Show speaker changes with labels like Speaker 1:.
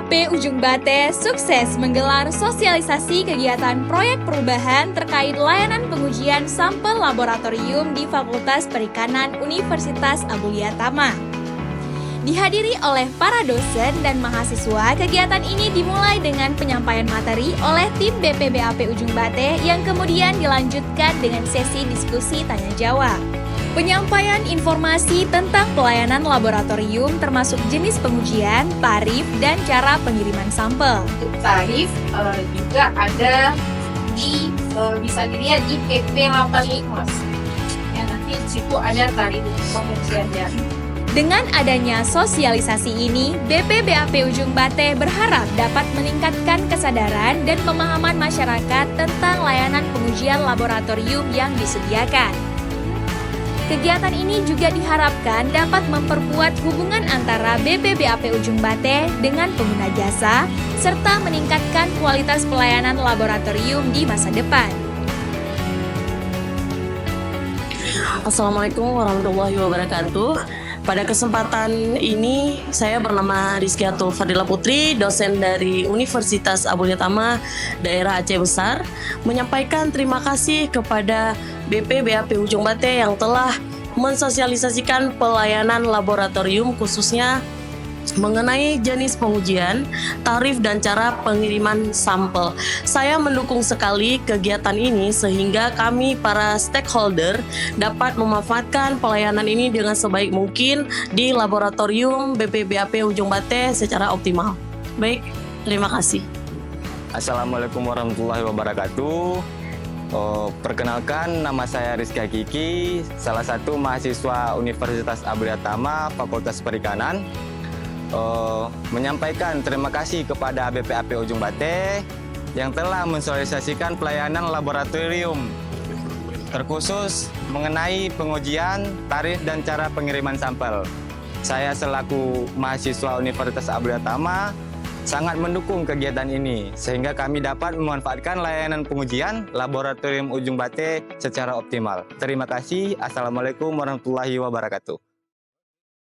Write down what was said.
Speaker 1: BPBAP Ujung Bate sukses menggelar sosialisasi kegiatan proyek perubahan terkait layanan pengujian sampel laboratorium di Fakultas Perikanan Universitas Abulia Tama. Dihadiri oleh para dosen dan mahasiswa, kegiatan ini dimulai dengan penyampaian materi oleh tim BPBAP Ujung Bate yang kemudian dilanjutkan dengan sesi diskusi tanya jawab. Penyampaian informasi tentang pelayanan laboratorium termasuk jenis pengujian, tarif, dan cara pengiriman sampel.
Speaker 2: Untuk tarif juga ada bisa dilihat di PP 85, Mas. Ya, nanti di situ ada tarif pengujiannya.
Speaker 1: Dengan adanya sosialisasi ini, BPBAP Ujung Bate berharap dapat meningkatkan kesadaran dan pemahaman masyarakat tentang layanan pengujian laboratorium yang disediakan. Kegiatan ini juga diharapkan dapat memperkuat hubungan antara BPBAP Ujung Bate dengan pengguna jasa, serta meningkatkan kualitas pelayanan laboratorium di masa depan.
Speaker 3: Assalamualaikum warahmatullahi wabarakatuh. Pada kesempatan ini, saya bernama Rizkyatul Fadila Putri, dosen dari Universitas Abulia Tama, daerah Aceh Besar, menyampaikan terima kasih kepada BPBAP Ujung Bate yang telah mensosialisasikan pelayanan laboratorium khususnya mengenai jenis pengujian, tarif, dan cara pengiriman sampel. Saya mendukung sekali kegiatan ini sehingga kami para stakeholder dapat memanfaatkan pelayanan ini dengan sebaik mungkin di laboratorium BPBAP Ujung Bate secara optimal. Baik, terima kasih.
Speaker 4: Assalamualaikum warahmatullahi wabarakatuh. Perkenalkan, nama saya Rizky Hakiki, salah satu mahasiswa Universitas Abulia Tama, Fakultas Perikanan. Menyampaikan terima kasih kepada BPAP Ujung Bate yang telah mensosialisasikan pelayanan laboratorium terkhusus mengenai pengujian, tarif, dan cara pengiriman sampel. Saya selaku mahasiswa Universitas Abulia Tama sangat mendukung kegiatan ini sehingga kami dapat memanfaatkan layanan pengujian laboratorium Ujung Bate secara optimal. Terima kasih. Assalamualaikum warahmatullahi wabarakatuh.